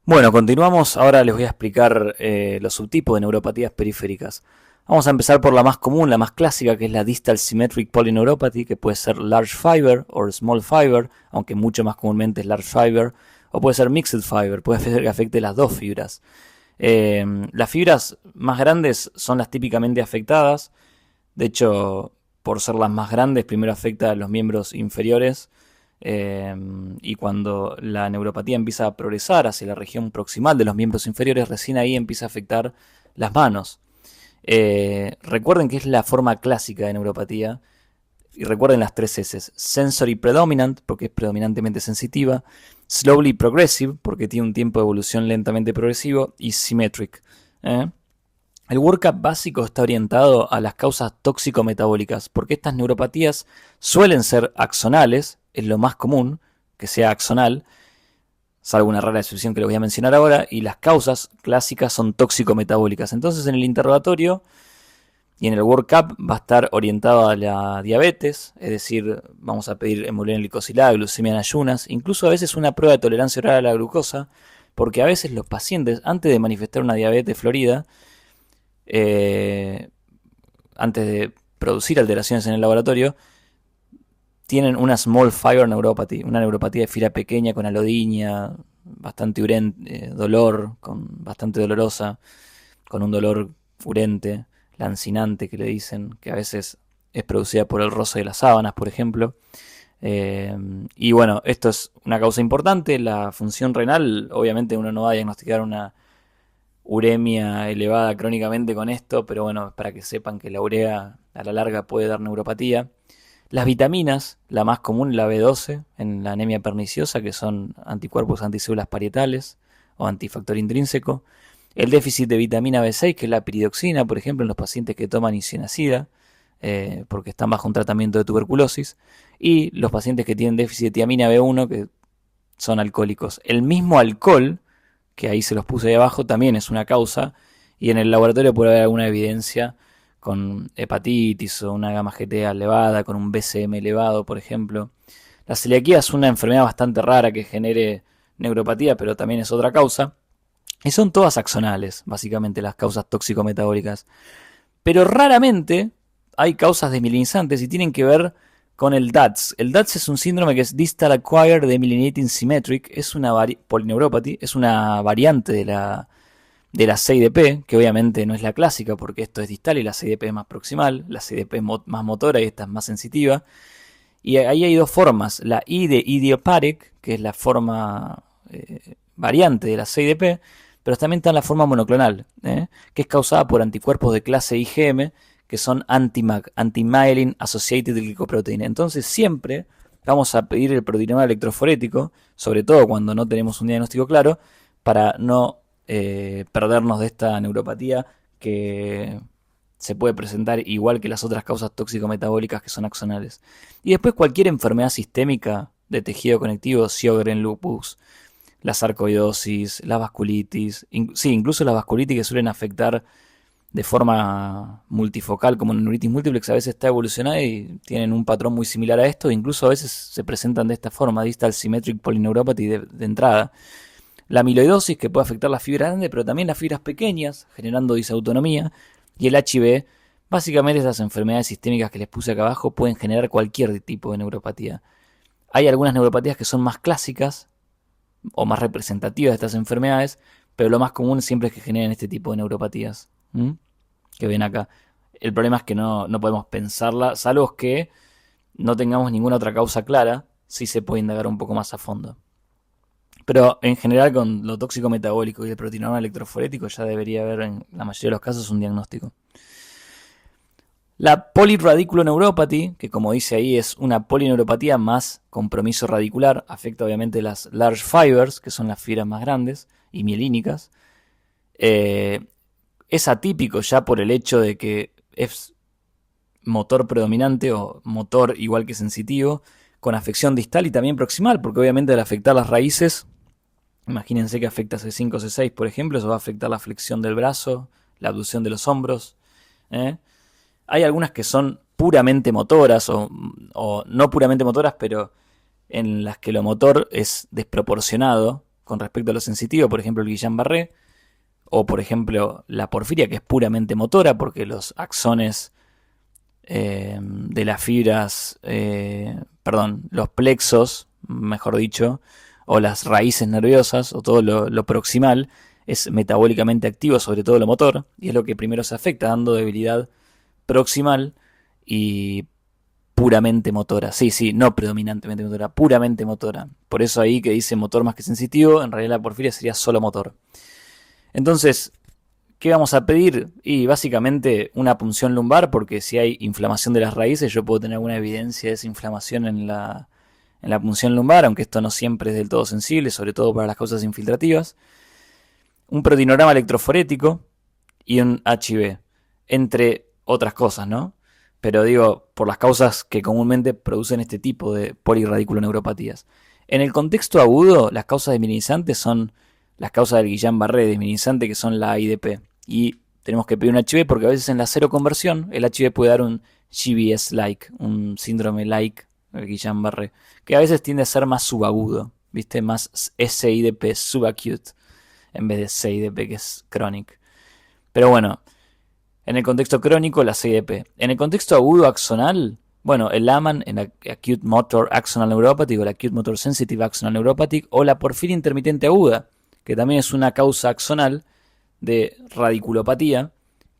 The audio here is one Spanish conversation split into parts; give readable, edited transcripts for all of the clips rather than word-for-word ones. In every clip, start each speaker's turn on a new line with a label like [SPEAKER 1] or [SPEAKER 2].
[SPEAKER 1] Bueno, continuamos. Ahora les voy a explicar los subtipos de neuropatías periféricas. Vamos a empezar por la más común, la más clásica, que es la Distal Symmetric Polyneuropathy, que puede ser Large Fiber o Small Fiber, aunque mucho más comúnmente es Large Fiber, o puede ser Mixed Fiber, puede ser que afecte las dos fibras. Las fibras más grandes son las típicamente afectadas. De hecho, por ser las más grandes, primero afecta a los miembros inferiores. Y cuando la neuropatía empieza a progresar hacia la región proximal de los miembros inferiores, recién ahí empieza a afectar las manos. Recuerden que es la forma clásica de neuropatía. Y recuerden las tres S. Sensory Predominant, porque es predominantemente sensitiva. Slowly Progressive, porque tiene un tiempo de evolución lentamente progresivo. Y Symmetric. El workup básico está orientado a las causas tóxico-metabólicas, porque estas neuropatías suelen ser axonales, es lo más común que sea axonal, salvo una rara excepción que les voy a mencionar ahora, y las causas clásicas son tóxico-metabólicas. Entonces en el interrogatorio y en el workup va a estar orientado a la diabetes, es decir, vamos a pedir hemoglobina glicosilada, glucemia en ayunas, incluso a veces una prueba de tolerancia oral a la glucosa, porque a veces los pacientes, antes de manifestar una diabetes florida, antes de producir alteraciones en el laboratorio, tienen una small fiber neuropathy, una neuropatía de fibra pequeña con alodinia, bastante dolor, bastante dolorosa, con un dolor urente, lancinante que le dicen, que a veces es producida por el roce de las sábanas, por ejemplo. Y bueno, esto es una causa importante. La función renal, obviamente uno no va a diagnosticar una uremia elevada crónicamente con esto, pero bueno, para que sepan que la urea a la larga puede dar neuropatía. Las vitaminas, la más común, la B12, en la anemia perniciosa, que son anticuerpos anticélulas parietales o antifactor intrínseco. El déficit de vitamina B6, que es la piridoxina, por ejemplo, en los pacientes que toman isoniazida, porque están bajo un tratamiento de tuberculosis. Y los pacientes que tienen déficit de tiamina B1, que son alcohólicos. El mismo alcohol, que ahí se los puse ahí abajo, también es una causa. Y en el laboratorio puede haber alguna evidencia con hepatitis o una gamma GT elevada, con un BCM elevado, por ejemplo. La celiaquía es una enfermedad bastante rara que genere neuropatía, pero también es otra causa. Y son todas axonales, básicamente, las causas tóxico-metabólicas. Pero raramente hay causas desmielinizantes y tienen que ver con el DATS. El DATS es un síndrome que es Distal Acquired Demyelinating Symmetric, es una polineuropathy, es una variante de la CIDP, que obviamente no es la clásica porque esto es distal y la CIDP es más proximal, la CIDP es más motora y esta es más sensitiva. Y ahí hay dos formas, la I de idiopathic, que es la forma variante de la CIDP, pero también está en la forma monoclonal, que es causada por anticuerpos de clase IgM, que son anti-MAG, anti-myelin associated glycoprotein. Entonces siempre vamos a pedir el proteinoma electroforético, sobre todo cuando no tenemos un diagnóstico claro, para no perdernos de esta neuropatía que se puede presentar igual que las otras causas tóxico-metabólicas que son axonales. Y después cualquier enfermedad sistémica de tejido conectivo, Sjögren, lupus, la sarcoidosis, la vasculitis, sí, incluso las vasculitis que suelen afectar de forma multifocal como neuritis múltiplex a veces está evolucionada y tienen un patrón muy similar a esto, incluso a veces se presentan de esta forma, distal symmetric polyneuropathy de entrada. La amiloidosis, que puede afectar las fibras grandes, pero también las fibras pequeñas, generando disautonomía. Y el HIV, básicamente estas enfermedades sistémicas que les puse acá abajo pueden generar cualquier tipo de neuropatía. Hay algunas neuropatías que son más clásicas o más representativas de estas enfermedades, pero lo más común siempre es que generen este tipo de neuropatías. Que ven acá. El problema es que no podemos pensarla, salvo que no tengamos ninguna otra causa clara, sí se puede indagar un poco más a fondo. Pero en general con lo tóxico metabólico y el proteinoma electroforético ya debería haber en la mayoría de los casos un diagnóstico. La poliradiculoneuropathy, que como dice ahí es una polineuropatía más compromiso radicular, afecta obviamente las large fibers, que son las fibras más grandes y mielínicas. Es atípico ya por el hecho de que es motor predominante o motor igual que sensitivo, con afección distal y también proximal, porque obviamente al afectar las raíces, imagínense que afecta C5 o C6, por ejemplo, eso va a afectar la flexión del brazo, la abducción de los hombros. Hay algunas que son puramente motoras o no puramente motoras, pero en las que lo motor es desproporcionado con respecto a lo sensitivo, por ejemplo el Guillain-Barré, o por ejemplo la porfiria, que es puramente motora, porque los axones de las fibras, los plexos, mejor dicho, o las raíces nerviosas, o todo lo proximal, es metabólicamente activo, sobre todo lo motor, y es lo que primero se afecta, dando debilidad proximal y puramente motora. Sí, no predominantemente motora, puramente motora. Por eso ahí que dice motor más que sensitivo, en realidad la porfiria sería solo motor. Entonces, ¿qué vamos a pedir? Y básicamente una punción lumbar, porque si hay inflamación de las raíces, yo puedo tener alguna evidencia de esa inflamación en la punción lumbar, aunque esto no siempre es del todo sensible, sobre todo para las causas infiltrativas. Un protinograma electroforético y un HIV, entre otras cosas, ¿no? Pero digo, por las causas que comúnmente producen este tipo de polirradiculoneuropatías. En el contexto agudo, las causas desminimizantes son las causas del Guillain-Barré desminimizante, que son la AIDP. Y tenemos que pedir un HIV porque a veces en la seroconversión el HIV puede dar un GBS-like, un síndrome like, el Guillain-Barré, que a veces tiende a ser más subagudo, ¿viste? Más SIDP, subacute, en vez de CIDP, que es chronic. Pero bueno, en el contexto crónico, la CIDP. En el contexto agudo axonal, bueno, el AMAN, en Acute Motor Axonal Neuropathy, o la Acute Motor Sensitive Axonal Neuropathy, o la porfiria intermitente aguda, que también es una causa axonal de radiculopatía,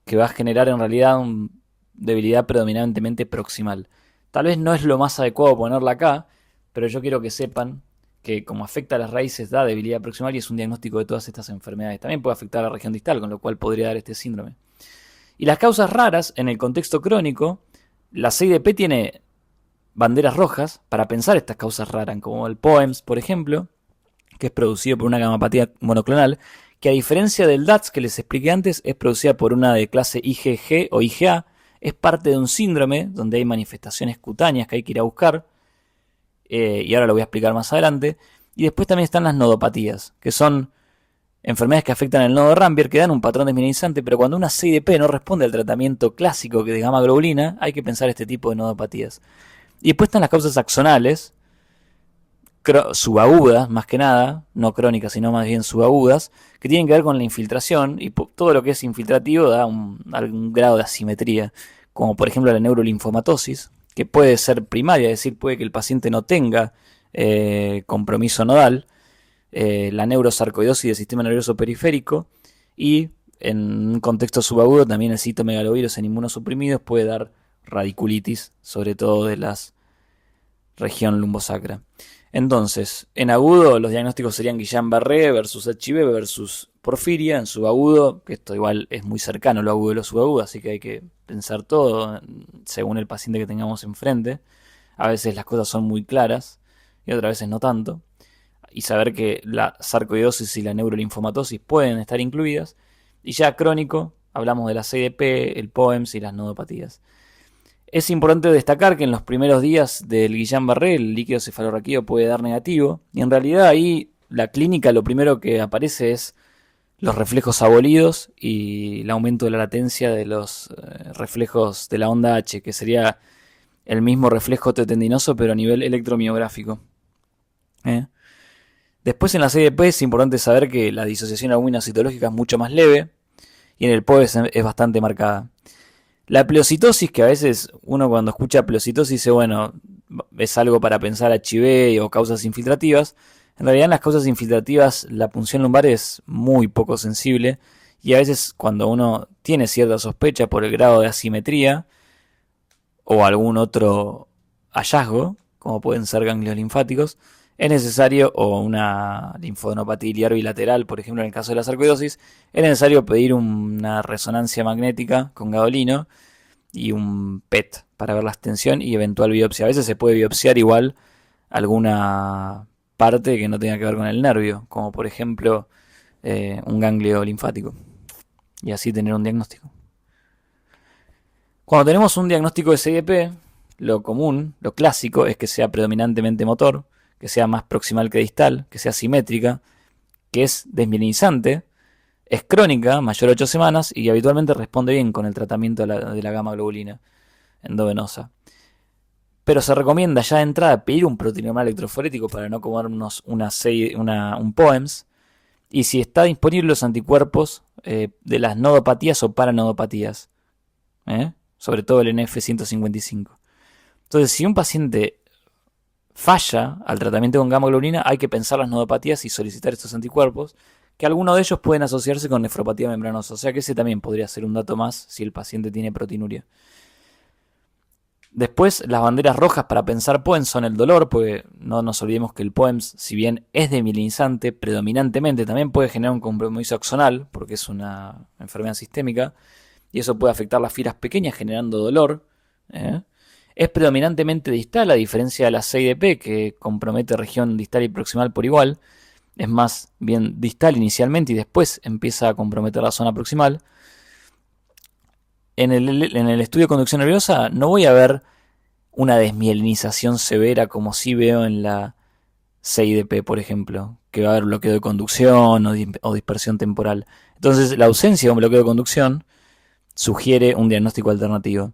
[SPEAKER 1] que va a generar en realidad una debilidad predominantemente proximal. Tal vez no es lo más adecuado ponerla acá, pero yo quiero que sepan que como afecta a las raíces da debilidad proximal y es un diagnóstico de todas estas enfermedades. También puede afectar a la región distal, con lo cual podría dar este síndrome. Y las causas raras, en el contexto crónico, la CIDP tiene banderas rojas para pensar estas causas raras, como el POEMS, por ejemplo, que es producido por una gamapatía monoclonal, que a diferencia del DATS que les expliqué antes, es producida por una de clase IgG o IgA, es parte de un síndrome donde hay manifestaciones cutáneas que hay que ir a buscar, y ahora lo voy a explicar más adelante. Y después también están las nodopatías, que son enfermedades que afectan el nodo Rambier, que dan un patrón desminimizante, pero cuando una CIDP no responde al tratamiento clásico de gamma globulina, hay que pensar este tipo de nodopatías. Y después están las causas axonales, subagudas, más que nada, no crónicas, sino más bien subagudas, que tienen que ver con la infiltración, y todo lo que es infiltrativo da algún grado de asimetría, como por ejemplo la neurolinfomatosis, que puede ser primaria, es decir, puede que el paciente no tenga compromiso nodal, la neurosarcoidosis del sistema nervioso periférico, y en un contexto subagudo también el citomegalovirus en inmunosuprimidos puede dar radiculitis, sobre todo de la región lumbosacra. Entonces, en agudo los diagnósticos serían Guillain-Barré versus HIV versus porfiria. En subagudo, que esto igual es muy cercano lo agudo de lo subagudo, así que hay que pensar todo según el paciente que tengamos enfrente. A veces las cosas son muy claras y otras veces no tanto. Y saber que la sarcoidosis y la neurolinfomatosis pueden estar incluidas. Y ya crónico, hablamos de la CIDP, el POEMS y las nodopatías. Es importante destacar que en los primeros días del Guillain-Barré el líquido cefalorraquídeo puede dar negativo, y en realidad ahí la clínica lo primero que aparece es los reflejos abolidos y el aumento de la latencia de los reflejos de la onda H, que sería el mismo reflejo teotendinoso pero a nivel electromiográfico. Después en la CIDP es importante saber que la disociación albumino-citológica es mucho más leve y en el POEMS es bastante marcada. La pleocitosis, que a veces uno cuando escucha pleocitosis dice, bueno, es algo para pensar HIV o causas infiltrativas. En realidad en las causas infiltrativas la punción lumbar es muy poco sensible y a veces cuando uno tiene cierta sospecha por el grado de asimetría o algún otro hallazgo, como pueden ser ganglios linfáticos, es necesario, o una linfodenopatía iliar bilateral, por ejemplo en el caso de la sarcoidosis, es necesario pedir una resonancia magnética con gadolino y un PET para ver la extensión y eventual biopsia. A veces se puede biopsiar igual alguna parte que no tenga que ver con el nervio, como por ejemplo un ganglio linfático, y así tener un diagnóstico. Cuando tenemos un diagnóstico de CIDP, lo común, lo clásico, es que sea predominantemente motor, que sea más proximal que distal, que sea simétrica, que es desmielinizante, es crónica, mayor de 8 semanas, y habitualmente responde bien con el tratamiento de la gamma globulina endovenosa. pero se recomienda ya de entrada pedir un proteinormal electroforético para no comernos un POEMS, y si está disponible los anticuerpos de las nodopatías o paranodopatías, sobre todo el NF155. Entonces, si un paciente falla al tratamiento con gamma globulina, hay que pensar las nodopatías y solicitar estos anticuerpos, que algunos de ellos pueden asociarse con nefropatía membranosa, o sea que ese también podría ser un dato más si el paciente tiene proteinuria. Después, las banderas rojas para pensar POEMS son el dolor, porque no nos olvidemos que el POEMS, si bien es desmielinizante, predominantemente también puede generar un compromiso axonal, porque es una enfermedad sistémica, y eso puede afectar las fibras pequeñas generando dolor. Es predominantemente distal, a diferencia de la CIDP, que compromete región distal y proximal por igual. Es más bien distal inicialmente y después empieza a comprometer la zona proximal. En el estudio de conducción nerviosa no voy a ver una desmielinización severa como sí veo en la CIDP, por ejemplo, que va a haber bloqueo de conducción o dispersión temporal. Entonces, la ausencia de un bloqueo de conducción sugiere un diagnóstico alternativo.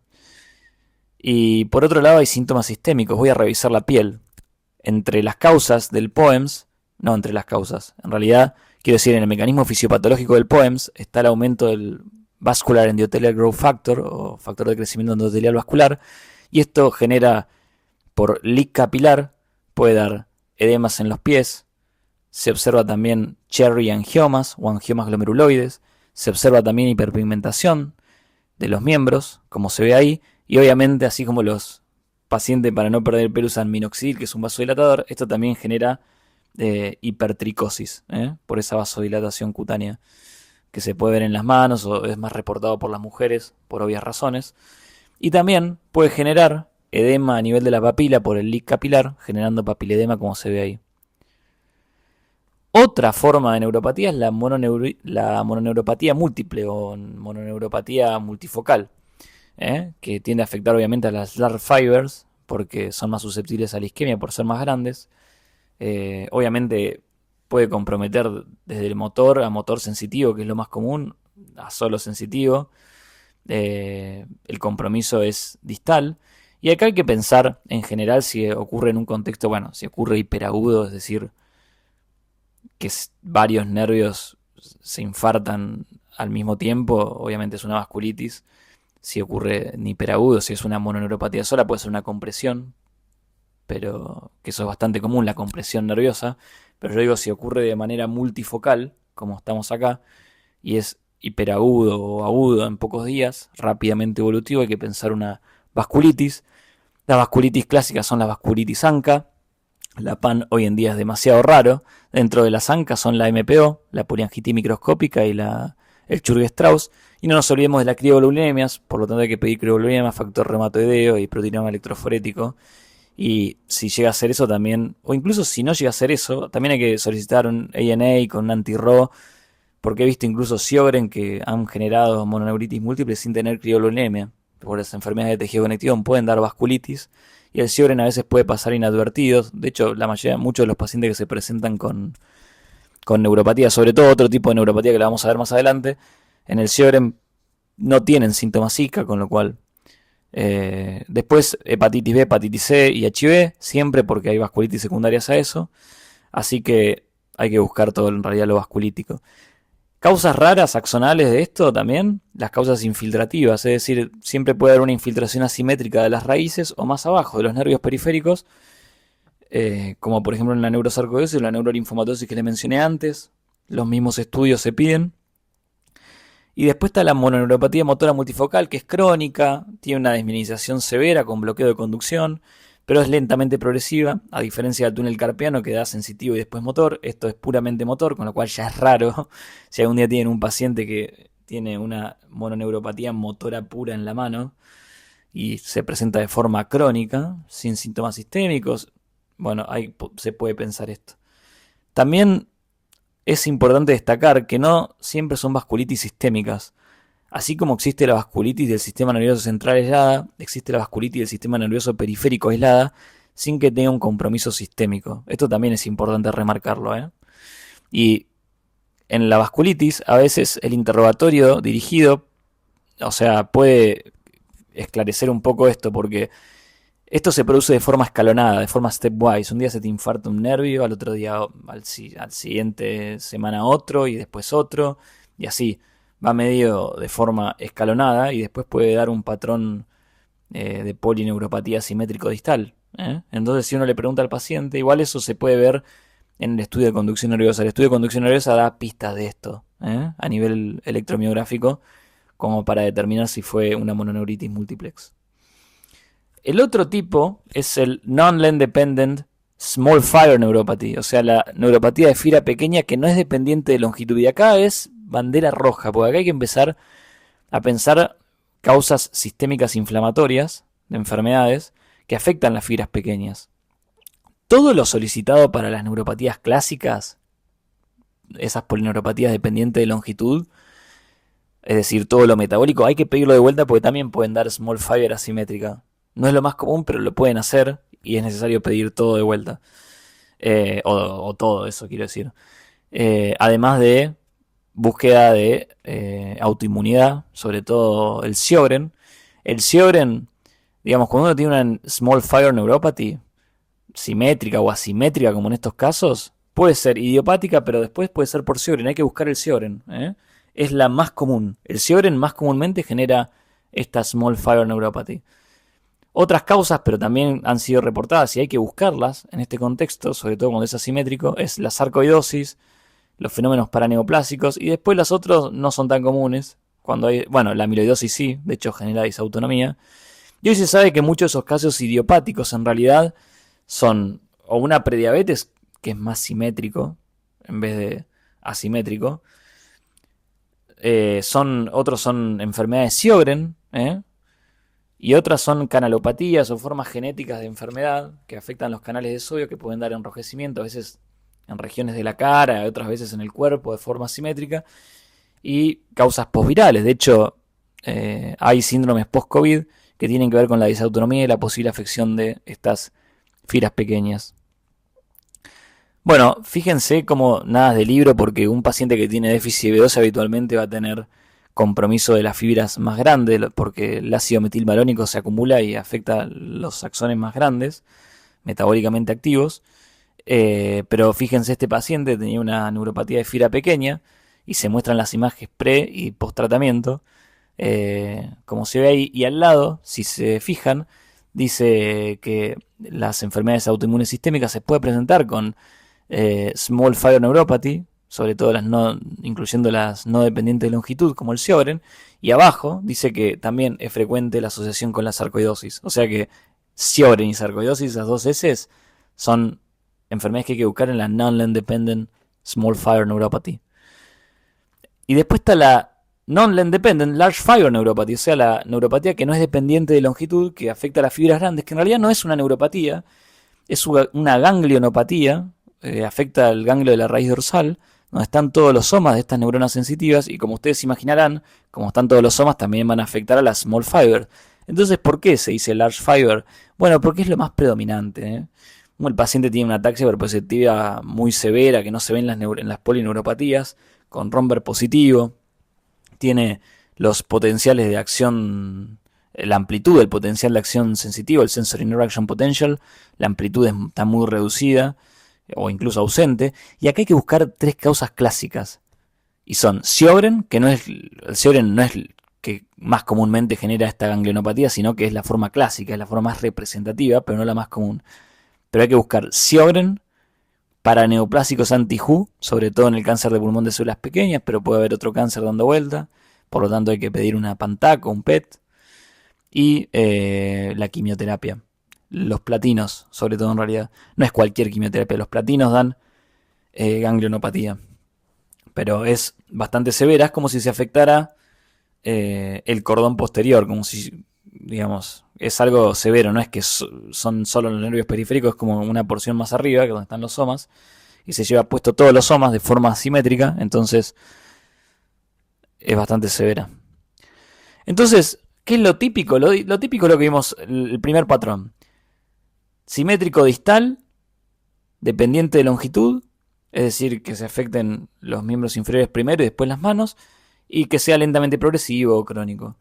[SPEAKER 1] Y por otro lado hay síntomas sistémicos. Voy a revisar la piel. Entre las causas del POEMS, no entre las causas, en realidad, quiero decir, en el mecanismo fisiopatológico del POEMS está el aumento del Vascular Endothelial Growth Factor, o factor de crecimiento endotelial vascular, y esto genera, por leak capilar, puede dar edemas en los pies. Se observa también cherry angiomas o angiomas glomeruloides. Se observa también hiperpigmentación de los miembros, como se ve ahí. Y obviamente, así como los pacientes para no perder pelo usan minoxidil, que es un vasodilatador, esto también genera hipertricosis, por esa vasodilatación cutánea que se puede ver en las manos o es más reportado por las mujeres por obvias razones. Y también puede generar edema a nivel de la papila por el leak capilar, generando papiledema como se ve ahí. Otra forma de neuropatía es la mononeuropatía múltiple o mononeuropatía multifocal, que tiende a afectar obviamente a las large fibers porque son más susceptibles a la isquemia por ser más grandes. Obviamente puede comprometer desde el motor a motor sensitivo, que es lo más común, a solo sensitivo. El compromiso es distal. Y acá hay que pensar en general si ocurre en un contexto, bueno, si ocurre hiperagudo, es decir, que varios nervios se infartan al mismo tiempo, obviamente es una vasculitis. Si ocurre en hiperagudo, si es una mononeuropatía sola, puede ser una compresión, pero que eso es bastante común, la compresión nerviosa. Pero yo digo, si ocurre de manera multifocal, como estamos acá, y es hiperagudo o agudo en pocos días, rápidamente evolutivo, hay que pensar una vasculitis. Las vasculitis clásicas son la vasculitis ANCA. La PAN hoy en día es demasiado raro. Dentro de las ANCA son la MPO, la poliangitis microscópica y el Churg-Strauss. Y no nos olvidemos de las crioglobulemias, por lo tanto hay que pedir crioglobulema, factor reumatoideo y proteinoma electroforético. Y si llega a ser eso también, o incluso si no llega a ser eso, también hay que solicitar un ANA con un anti-RO, porque he visto incluso Sjögren que han generado mononeuritis múltiple sin tener crioglobulinemia. Por las enfermedades de tejido conectivo pueden dar vasculitis, y el Sjögren a veces puede pasar inadvertidos. De hecho, muchos de los pacientes que se presentan con neuropatía, sobre todo otro tipo de neuropatía que la vamos a ver más adelante, en el Sjögren no tienen síntomas Zika, con lo cual después hepatitis B, hepatitis C y HIV, siempre porque hay vasculitis secundarias a eso, así que hay que buscar todo en realidad lo vasculítico. Causas raras axonales de esto también, las causas infiltrativas, es decir, siempre puede haber una infiltración asimétrica de las raíces o más abajo de los nervios periféricos, como por ejemplo en la neurosarcoidosis o la neurolinfomatosis que les mencioné antes. Los mismos estudios se piden. Y después está la mononeuropatía motora multifocal, que es crónica, tiene una desmineralización severa con bloqueo de conducción, pero es lentamente progresiva, a diferencia del túnel carpiano que da sensitivo y después motor. Esto es puramente motor, con lo cual ya es raro. Si algún día tienen un paciente que tiene una mononeuropatía motora pura en la mano y se presenta de forma crónica, sin síntomas sistémicos, bueno, ahí se puede pensar esto. También es importante destacar que no siempre son vasculitis sistémicas. Así como existe la vasculitis del sistema nervioso central aislada, existe la vasculitis del sistema nervioso periférico aislada, sin que tenga un compromiso sistémico. Esto también es importante remarcarlo, Y en la vasculitis, a veces el interrogatorio dirigido, o sea, puede esclarecer un poco esto, porque Esto se produce de forma escalonada, de forma stepwise. Un día se te infarta un nervio, al otro día, al siguiente semana otro y después otro. Y así, va medio de forma escalonada y después puede dar un patrón de polineuropatía simétrico distal. Entonces, si uno le pregunta al paciente, igual eso se puede ver en el estudio de conducción nerviosa. El estudio de conducción nerviosa da pistas de esto a nivel electromiográfico, como para determinar si fue una mononeuritis multiplex. El otro tipo es el non-length dependent small fiber neuropathy, o sea, la neuropatía de fibra pequeña que no es dependiente de longitud. Y acá es bandera roja, porque acá hay que empezar a pensar causas sistémicas inflamatorias de enfermedades que afectan las fibras pequeñas. Todo lo solicitado para las neuropatías clásicas, esas polineuropatías dependientes de longitud, es decir, todo lo metabólico, hay que pedirlo de vuelta porque también pueden dar small fiber asimétrica. No es lo más común, pero lo pueden hacer y es necesario pedir todo de vuelta. O todo eso, quiero decir. Además de búsqueda de autoinmunidad, sobre todo el Sjögren. El Sjögren, digamos, cuando uno tiene una small fiber neuropathy, simétrica o asimétrica, como en estos casos, puede ser idiopática, pero después puede ser por Sjögren. Hay que buscar el Sjögren. Es la más común. El Sjögren más comúnmente genera esta small fiber neuropathy. Otras causas, pero también han sido reportadas y hay que buscarlas en este contexto, sobre todo cuando es asimétrico, es la sarcoidosis, los fenómenos paraneoplásicos, y después los otros no son tan comunes. Cuando hay, bueno, la amiloidosis sí, de hecho genera disautonomía. Y hoy se sabe que muchos de esos casos idiopáticos en realidad son o una prediabetes, que es más simétrico en vez de asimétrico. Otros son enfermedades Sjögren, y otras son canalopatías o formas genéticas de enfermedad que afectan los canales de sodio, que pueden dar enrojecimiento, a veces en regiones de la cara, otras veces en el cuerpo de forma simétrica, y causas posvirales. De hecho, hay síndromes post-COVID que tienen que ver con la disautonomía y la posible afección de estas fibras pequeñas. Bueno, fíjense como nada de libro, porque un paciente que tiene déficit de B12 habitualmente va a tener compromiso de las fibras más grandes, porque el ácido metilmalónico se acumula y afecta los axones más grandes, metabólicamente activos. Pero fíjense, este paciente tenía una neuropatía de fibra pequeña y se muestran las imágenes pre y post tratamiento, como se ve ahí, y al lado, si se fijan, dice que las enfermedades autoinmunes sistémicas se puede presentar con small fiber neuropathy, sobre todo incluyendo las no dependientes de longitud, como el Sjögren, y abajo dice que también es frecuente la asociación con la sarcoidosis. O sea que Sjögren y sarcoidosis, las dos S, son enfermedades que hay que buscar en la non-length dependent small fiber neuropathy. Y después está la non-length dependent large fiber neuropathy, o sea, la neuropatía que no es dependiente de longitud, que afecta a las fibras grandes, que en realidad no es una neuropatía, es una ganglionopatía, afecta al ganglio de la raíz dorsal, donde están todos los somas de estas neuronas sensitivas, y como ustedes imaginarán, como están todos los somas, también van a afectar a la small fiber. Entonces, ¿por qué se dice large fiber? Bueno, porque es lo más predominante. El paciente tiene una ataxia hiperpositiva muy severa que no se ve en las polineuropatías, con romper positivo, tiene los potenciales de acción, la amplitud del potencial de acción sensitivo, el sensory interaction potential, la amplitud está muy reducida o incluso ausente, y acá hay que buscar tres causas clásicas, y son Sjögren, que el Sjögren no es el que más comúnmente genera esta ganglionopatía, sino que es la forma clásica, es la forma más representativa, pero no la más común. Pero hay que buscar Sjögren, paraneoplásicos anti-HU, sobre todo en el cáncer de pulmón de células pequeñas, pero puede haber otro cáncer dando vuelta, por lo tanto hay que pedir una PANTAC o un PET, y la quimioterapia. Los platinos, sobre todo en realidad, no es cualquier quimioterapia, los platinos dan ganglionopatía, pero es bastante severa, es como si se afectara el cordón posterior, como si, digamos, es algo severo, no es que son solo los nervios periféricos, es como una porción más arriba, que donde están los somas, y se lleva puesto todos los somas de forma asimétrica, entonces es bastante severa. Entonces, ¿qué es lo típico? Lo típico es lo que vimos, el primer patrón. Simétrico distal, dependiente de longitud, es decir, que se afecten los miembros inferiores primero y después las manos, y que sea lentamente progresivo o crónico.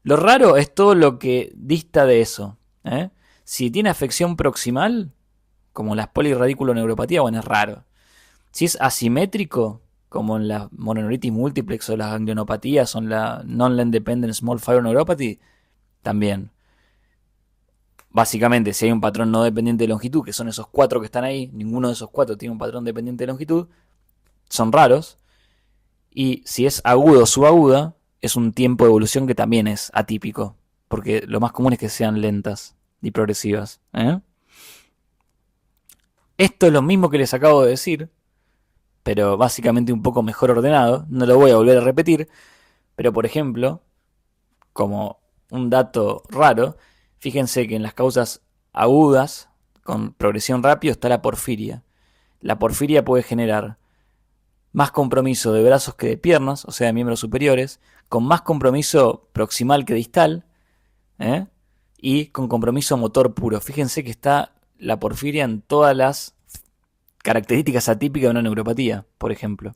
[SPEAKER 1] Lo raro es todo lo que dista de eso. Si tiene afección proximal, como la polirradiculoneuropatía, bueno, es raro. Si es asimétrico, como en la mononeuritis múltiplex o las ganglionopatías o en la non-land dependent small fiber neuropathy, también. Básicamente, si hay un patrón no dependiente de longitud, que son esos 4 que están ahí, ninguno de esos 4 tiene un patrón dependiente de longitud, son raros. Y si es agudo o subaguda, es un tiempo de evolución que también es atípico, porque lo más común es que sean lentas y progresivas. Esto es lo mismo que les acabo de decir, pero básicamente un poco mejor ordenado. No lo voy a volver a repetir, pero por ejemplo, como un dato raro, fíjense que en las causas agudas con progresión rápida está la porfiria. La porfiria puede generar más compromiso de brazos que de piernas, o sea, de miembros superiores, con más compromiso proximal que distal, y con compromiso motor puro. Fíjense que está la porfiria en todas las características atípicas de una neuropatía, por ejemplo.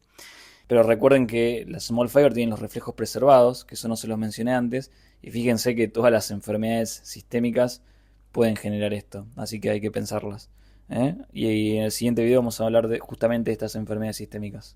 [SPEAKER 1] Pero recuerden que las small fiber tienen los reflejos preservados, que eso no se los mencioné antes, y fíjense que todas las enfermedades sistémicas pueden generar esto, así que hay que pensarlas. Y en el siguiente video vamos a hablar justamente de estas enfermedades sistémicas.